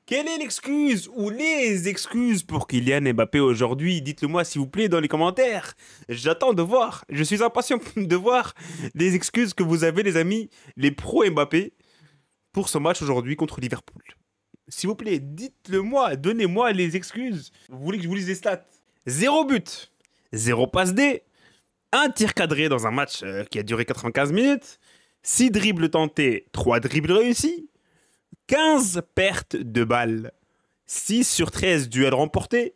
Quelle est l'excuse ou les excuses pour Kylian Mbappé aujourd'hui? Dites-le moi s'il vous plaît dans les commentaires. J'attends de voir. Je suis impatient de voir les excuses que vous avez les amis, les pros Mbappé, pour ce match aujourd'hui contre Liverpool. S'il vous plaît, dites-le moi, donnez-moi les excuses. Vous voulez que je vous lise les stats? Zéro but, zéro passe D, un tir cadré dans un match qui a duré 95 minutes, 6 dribbles tentés, 3 dribbles réussis, 15 pertes de balles, 6 sur 13 duels remportés,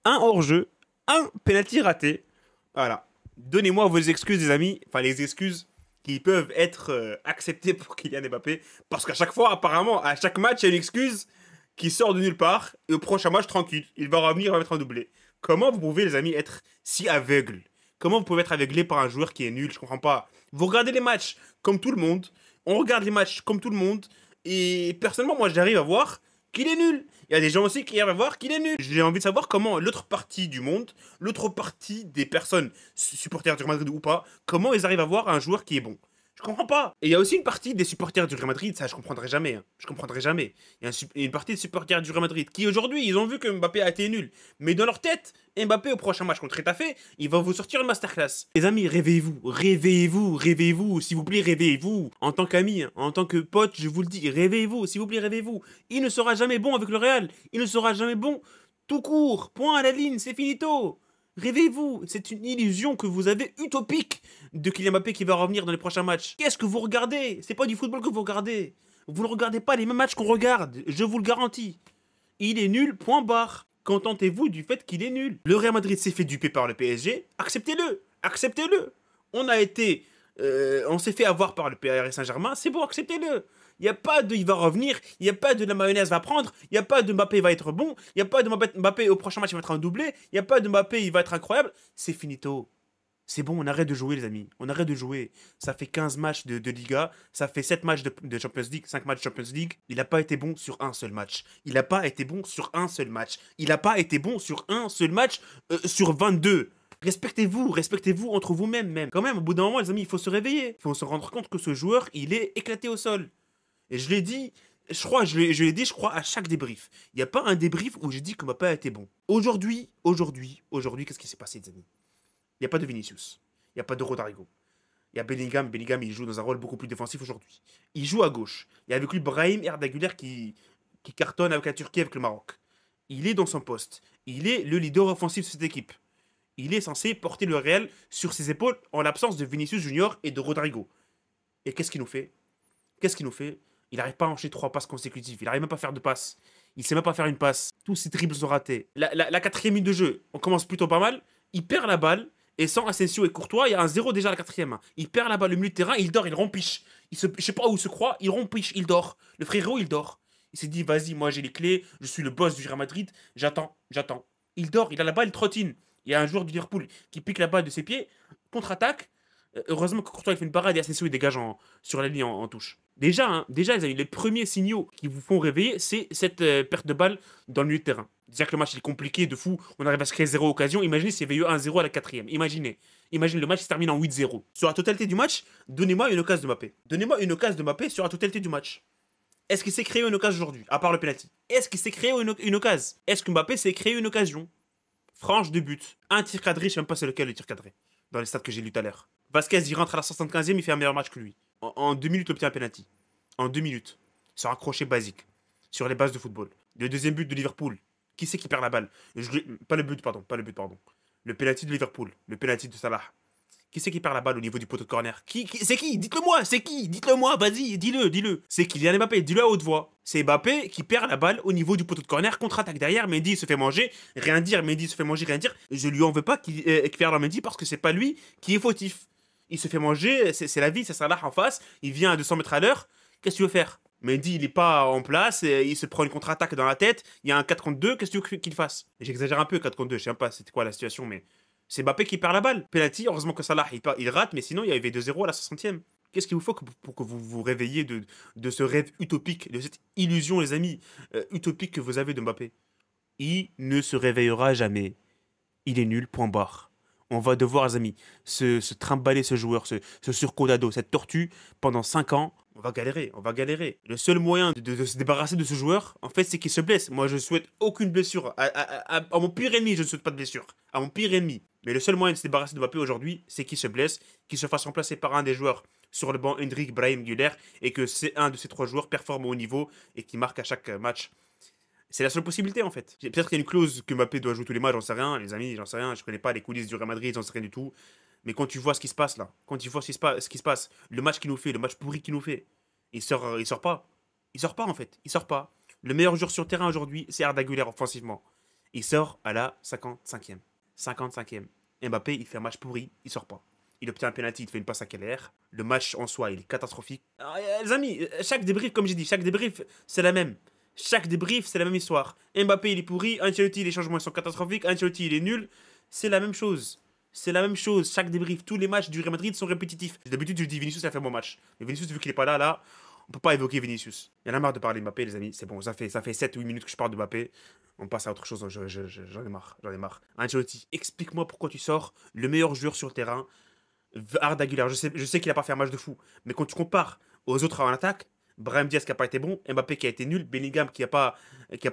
un hors-jeu, un penalty raté. Voilà. Donnez-moi vos excuses, les amis. Enfin, les excuses qui peuvent être acceptées pour Kylian Mbappé. Parce qu'à chaque fois, apparemment, à chaque match, il y a une excuse qui sort de nulle part. Et au prochain match, tranquille, il va revenir, il va mettre un doublé. Comment vous pouvez, les amis, être si aveugles? Comment vous pouvez être aveuglé par un joueur qui est nul? Je comprends pas. Vous regardez les matchs comme tout le monde. On regarde les matchs comme tout le monde. Et personnellement, moi, j'arrive à voir qu'il est nul. Il y a des gens aussi qui arrivent à voir qu'il est nul. J'ai envie de savoir comment l'autre partie du monde, l'autre partie des personnes, supporters du Real Madrid ou pas, comment ils arrivent à voir un joueur qui est bon. Je comprends pas. Et il y a aussi une partie des supporters du Real Madrid, ça je comprendrai jamais. Hein. Je comprendrai jamais. Il y a une partie des supporters du Real Madrid qui aujourd'hui, ils ont vu que Mbappé a été nul. Mais dans leur tête, Mbappé au prochain match contre Retafe, il va vous sortir une masterclass. Les amis, réveillez-vous, réveillez-vous, réveillez-vous, s'il vous plaît, réveillez-vous. En tant qu'ami, en tant que pote, je vous le dis, réveillez-vous, s'il vous plaît, réveillez-vous. Il ne sera jamais bon avec le Real. Il ne sera jamais bon tout court. Point à la ligne, c'est finito. Réveillez-vous, c'est une illusion que vous avez utopique de Kylian Mbappé qui va revenir dans les prochains matchs. Qu'est-ce que vous regardez? C'est pas du football que vous regardez. Vous ne regardez pas les mêmes matchs qu'on regarde, je vous le garantis. Il est nul, point barre. Contentez-vous du fait qu'il est nul. Le Real Madrid s'est fait duper par le PSG, acceptez-le, acceptez-le. On s'est fait avoir par le Paris Saint-Germain, c'est bon, acceptez-le. Il n'y a pas de il va revenir, il n'y a pas de la mayonnaise va prendre, il n'y a pas de Mbappé va être bon, il n'y a pas de Mbappé au prochain match il va être un doublé, il n'y a pas de Mbappé il va être incroyable. C'est finito. C'est bon, on arrête de jouer les amis, on arrête de jouer. Ça fait 15 matchs de Liga, ça fait 7 matchs de Champions League, 5 matchs de Champions League. Il n'a pas été bon sur un seul match. Il n'a pas été bon sur un seul match. Il n'a pas été bon sur un seul match sur 22. Respectez-vous, respectez-vous entre vous-même même. Quand même, au bout d'un moment les amis, il faut se réveiller. Il faut se rendre compte que ce joueur, il est éclaté au sol. Et je l'ai dit, je l'ai dit, je crois, à chaque débrief. Il n'y a pas un débrief où j'ai dit que Mbappé a été bon. Aujourd'hui, qu'est-ce qui s'est passé, les amis? Il n'y a pas de Vinicius. Il n'y a pas de Rodrigo. Il y a Bellingham. Bellingham, il joue dans un rôle beaucoup plus défensif aujourd'hui. Il joue à gauche. Il y a avec lui Brahim Erdaguler qui cartonne avec la Turquie, avec le Maroc. Il est dans son poste. Il est le leader offensif de cette équipe. Il est censé porter le Real sur ses épaules en l'absence de Vinicius Junior et de Rodrigo. Et qu'est-ce qu'il nous fait? Qu'est-ce qu'il nous fait? Il n'arrive pas à enchaîner 3 passes consécutives. Il n'arrive même pas à faire de passes. Il ne sait même pas faire une passe. Tous ses dribbles sont ratés. La quatrième minute de jeu, on commence plutôt pas mal. Il perd la balle. Et sans Asensio et Courtois, il y a un 0 déjà à la quatrième. Il perd la balle au milieu de terrain, il dort, il rompiche. Je sais pas où il se croit, il rompiche, il dort. Le frérot, il dort. Il s'est dit, vas-y, moi j'ai les clés, je suis le boss du Real Madrid, j'attends. Il dort, il a la balle, il trottine. Il y a un joueur du Liverpool qui pique la balle de ses pieds, contre-attaque. Heureusement que Courtois il fait une parade et Asensio il dégage sur la ligne en touche. Déjà, hein, déjà les premiers signaux qui vous font réveiller, c'est cette perte de balle dans le milieu de terrain. Déjà que le match est compliqué, de fou, on arrive à se créer 0 occasion. Imaginez s'il y avait eu 1-0 à la quatrième. Imaginez. Imaginez le match se termine en 8-0. Sur la totalité du match, donnez-moi une occasion de Mbappé. Donnez-moi une occasion de Mbappé sur la totalité du match. Est-ce qu'il s'est créé une occasion aujourd'hui, à part le penalty? Est-ce qu'il s'est créé une occasion? Est-ce que Mbappé s'est créé une occasion? Franche de but. Un tir cadré, je sais même pas c'est lequel le tir cadré. Dans les stats que j'ai lu tout à l'heure. Vasquez, il rentre à la 75e, il fait un meilleur match que lui. En 2 minutes, il obtient un penalty. En 2 minutes. Sur un crochet basique. Sur les bases de football. Le deuxième but de Liverpool. Qui c'est qui perd la balle? Pas le but, pardon. Le penalty de Liverpool. Le penalty de Salah. Qui c'est qui perd la balle au niveau du poteau de corner? C'est qui? Dites-le moi, c'est qui? Dites-le moi, vas-y, dis-le. C'est Kylian Mbappé, dis-le à haute voix. C'est Mbappé qui perd la balle au niveau du poteau de corner, contre-attaque derrière, Mendy il se fait manger, rien dire, Mendy se fait manger, rien dire. Je lui en veux pas qu'il perde Mendy parce que c'est pas lui qui est fautif. Il se fait manger, c'est la vie, c'est Salah en face, il vient à 200 mètres à l'heure, qu'est-ce que tu veux faire? Mendy il est pas en place, il se prend une contre-attaque dans la tête, il y a un 4 contre 2, qu'est-ce que tu veux qu'il fasse? J'exagère un peu 4 contre 2, je sais même pas c'était quoi la situation, mais c'est Mbappé qui perd la balle. Penalty, heureusement que Salah il rate, mais sinon il y avait 2-0 à la 60e. Qu'est-ce qu'il vous faut pour que vous vous réveilliez de ce rêve utopique, de cette illusion, les amis, utopique que vous avez de Mbappé? Il ne se réveillera jamais. Il est nul, point barre. On va devoir, les amis, se trimballer ce joueur, ce surcodado, cette tortue, pendant 5 ans. on va galérer, on va galérer. Le seul moyen de se débarrasser de ce joueur, en fait, c'est qu'il se blesse. Moi, je souhaite aucune blessure. À mon pire ennemi, je ne souhaite pas de blessure. À mon pire ennemi. Mais le seul moyen de se débarrasser de Mbappé aujourd'hui, c'est qu'il se blesse, qu'il se fasse remplacer par un des joueurs sur le banc, Hendrik, Brahim, Güler, et que c'est un de ces trois joueurs performe au niveau et qui marque à chaque match. C'est la seule possibilité en fait. Peut-être qu'il y a une clause que Mbappé doit jouer tous les matchs, j'en sais rien, les amis, j'en sais rien, je connais pas les coulisses du Real Madrid, j'en sais rien du tout. Mais quand tu vois ce qui se passe là, quand tu vois ce qui se passe, le match qu'il nous fait, le match pourri qu'il nous fait, il sort pas. Il sort pas en fait, il sort pas. Le meilleur joueur sur le terrain aujourd'hui, c'est Arda Güler offensivement. Il sort à la 55e. 55e. Mbappé, il fait un match pourri, il sort pas. Il obtient un penalty, il fait une passe à Keller. Le match en soi, il est catastrophique. Alors, les amis, chaque débrief, comme j'ai dit, chaque débrief, c'est la même. Chaque débrief, c'est la même histoire. Mbappé, il est pourri. Ancelotti, les changements sont catastrophiques. Ancelotti, il est nul. C'est la même chose. C'est la même chose. Chaque débrief, tous les matchs du Real Madrid sont répétitifs. D'habitude, je dis Vinicius a fait un bon match. Mais Vinicius, vu qu'il est pas là, on peut pas évoquer Vinicius. Il y en a marre de parler de Mbappé, les amis. C'est bon, ça fait 7 ou 8 minutes que je parle de Mbappé. On passe à autre chose. J'en ai marre. J'en ai marre. Ancelotti, explique-moi pourquoi tu sors le meilleur joueur sur le terrain. Arda Güler, je sais qu'il a pas fait un match de fou. Mais quand tu compares aux autres en attaque, Brahim Diaz qui a pas été bon, Mbappé qui a été nul, Bellingham qui a pas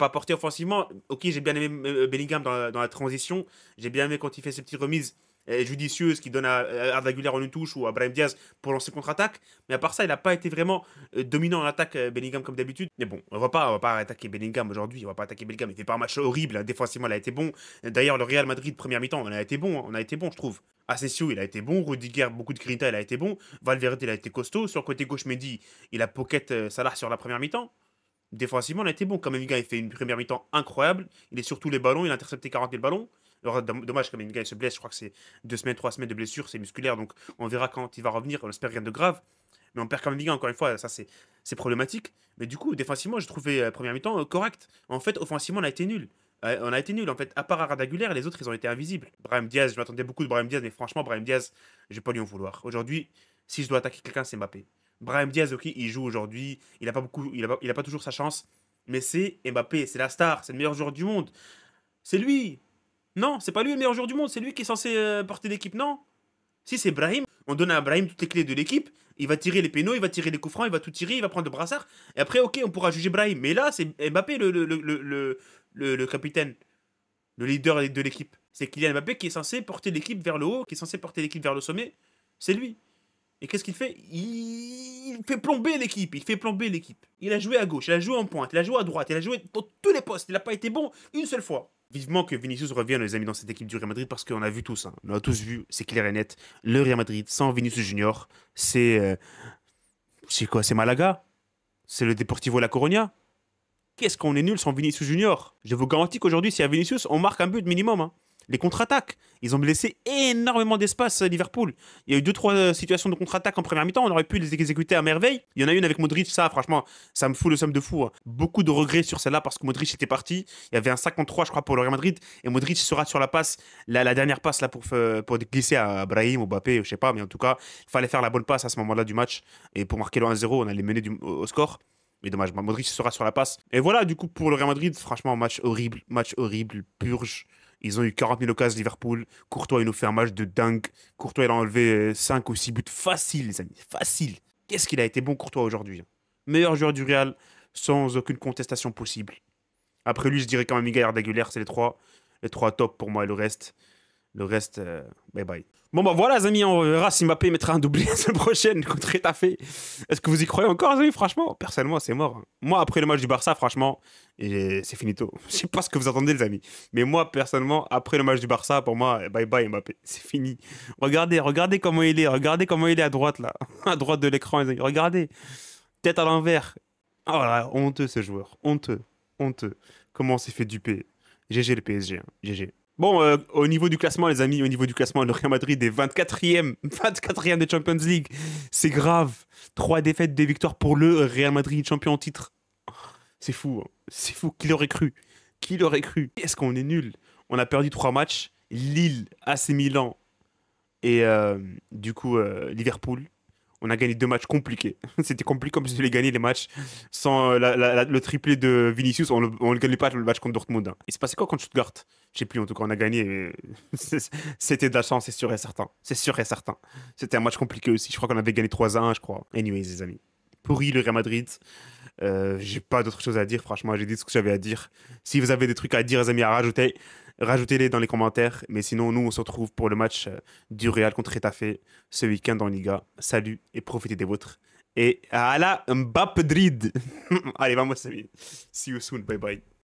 apporté offensivement. Ok, j'ai bien aimé Bellingham dans la transition. J'ai bien aimé quand il fait ses petites remises judicieuses qui donnent à Arda Güler en une touche ou à Brahim Diaz pour lancer contre-attaque. Mais à part ça, il n'a pas été vraiment dominant en attaque Bellingham comme d'habitude. Mais bon, on va pas attaquer Bellingham aujourd'hui. On va pas attaquer Bellingham. Il fait pas un match horrible. Hein. Défensivement, il a été bon. D'ailleurs, le Real Madrid première mi-temps, on a été bon. Hein. On a été bon, je trouve. Asensio, il a été bon. Rudiger, beaucoup de grinta, il a été bon. Valverde, il a été costaud. Sur le côté gauche, Mendy, il a pocket Salah sur la première mi-temps. Défensivement, il a été bon. Kamavinga, il fait une première mi-temps incroyable. Il est sur tous les ballons. Il a intercepté 40 000 ballons. Alors, dommage, Kamavinga, il se blesse. Je crois que c'est 2 semaines, 3 semaines de blessure. C'est musculaire. Donc, on verra quand il va revenir. On espère rien de grave. Mais on perd Kamavinga, encore une fois. Ça, c'est problématique. Mais du coup, défensivement, j'ai trouvé la première mi-temps correct. En fait, offensivement, on a été nul. On a été nul en fait, à part Arda Güler, les autres ils ont été invisibles. Brahim Diaz, je m'attendais beaucoup de Brahim Diaz, mais franchement, Brahim Diaz, je vais pas lui en vouloir. Aujourd'hui, si je dois attaquer quelqu'un, c'est Mbappé. Brahim Diaz, ok, il joue aujourd'hui, il a pas toujours sa chance, mais c'est Mbappé, c'est la star, c'est le meilleur joueur du monde. C'est lui. Non, c'est pas lui le meilleur joueur du monde, c'est lui qui est censé porter l'équipe, non. Si c'est Brahim, on donne à Brahim toutes les clés de l'équipe, il va tirer les pénaux, il va tirer les coups francs, il va tout tirer, il va prendre le brassard, et après, ok, on pourra juger Brahim. Mais là, c'est Mbappé le capitaine, le leader de l'équipe. C'est Kylian Mbappé qui est censé porter l'équipe vers le haut, qui est censé porter l'équipe vers le sommet. C'est lui. Et qu'est-ce qu'il fait? Il fait plomber l'équipe. Il fait plomber l'équipe. Il a joué à gauche, il a joué en pointe, il a joué à droite, il a joué dans tous les postes. Il n'a pas été bon une seule fois. Vivement que Vinicius revienne, les amis, dans cette équipe du Real Madrid, parce qu'on a vu tous. Hein. On a tous vu, c'est clair et net. Le Real Madrid, sans Vinicius Junior, c'est quoi? C'est Malaga? C'est le Deportivo La Coruña? Qu'est-ce qu'on est nul sans Vinicius Junior? Je vous garantis qu'aujourd'hui, s'il y a Vinicius, on marque un but minimum. Hein. Les contre-attaques, ils ont laissé énormément d'espace à Liverpool. Il y a eu 2-3 situations de contre-attaque en première mi-temps, on aurait pu les exécuter à merveille. Il y en a une avec Modric, ça franchement, ça me fout le somme de fou. Hein. Beaucoup de regrets sur celle-là parce que Modric était parti. Il y avait un 53 je crois pour le Real Madrid et Modric sera sur la passe, la dernière passe là pour glisser à Brahim ou Mbappé, je sais pas, mais en tout cas, il fallait faire la bonne passe à ce moment-là du match et pour marquer le 1-0, on allait mener au score. Mais dommage, Modric sera sur la passe. Et voilà, du coup, pour le Real Madrid, franchement, match horrible, purge. Ils ont eu 40 000 occasions Liverpool. Courtois, il nous fait un match de dingue. Courtois, il a enlevé 5 ou 6 buts facile, les amis, facile. Qu'est-ce qu'il a été bon, Courtois, aujourd'hui. Meilleur joueur du Real, sans aucune contestation possible. Après lui, je dirais quand même Miguel Arda Güler, c'est les trois top pour moi et le reste, bye bye. Bon bah voilà les amis, on verra si Mbappé mettra un doublé la semaine prochaine contre Retafe. Est-ce que vous y croyez encore les amis? Franchement, personnellement c'est mort. Hein. Moi après le match du Barça, franchement, c'est finito. Je sais pas ce que vous attendez les amis. Mais moi personnellement, après le match du Barça, pour moi, bye bye Mbappé, c'est fini. Regardez comment il est, à droite là. À droite de l'écran les amis, regardez. Tête à l'envers. Oh là, honteux ce joueur, honteux. Comment on s'est fait duper. GG le PSG, hein. GG. Bon, au niveau du classement, les amis, au niveau du classement, le Real Madrid est 24e. 24e de Champions League. C'est grave. 3 défaites, 2 victoires pour le Real Madrid, champion en titre. C'est fou. Hein. C'est fou. Qui l'aurait cru? Qui l'aurait cru? Est-ce qu'on est nul? On a perdu 3 matchs. Lille, AC Milan et du coup Liverpool. On a gagné 2 matchs compliqués. C'était compliqué comme si je les gagner les matchs. Sans le triplé de Vinicius, on ne gagnait pas le match contre Dortmund. Hein. Il s'est passé quoi contre Stuttgart? Je sais plus, en tout cas, on a gagné. C'était de la chance, c'est sûr et certain. C'est sûr et certain. C'était un match compliqué aussi. Je crois qu'on avait gagné 3-1, je crois. Anyways, les amis. pourri le Real Madrid. J'ai pas d'autre chose à dire, franchement, j'ai dit ce que j'avais à dire. Si vous avez des trucs à dire, les amis, à rajouter, rajoutez-les dans les commentaires. Mais sinon, nous, on se retrouve pour le match du Real contre Retafe ce week-end en Liga. Salut et profitez des vôtres. Et à la Mbappé Madrid. Allez, vamos, amis. See you soon. Bye bye.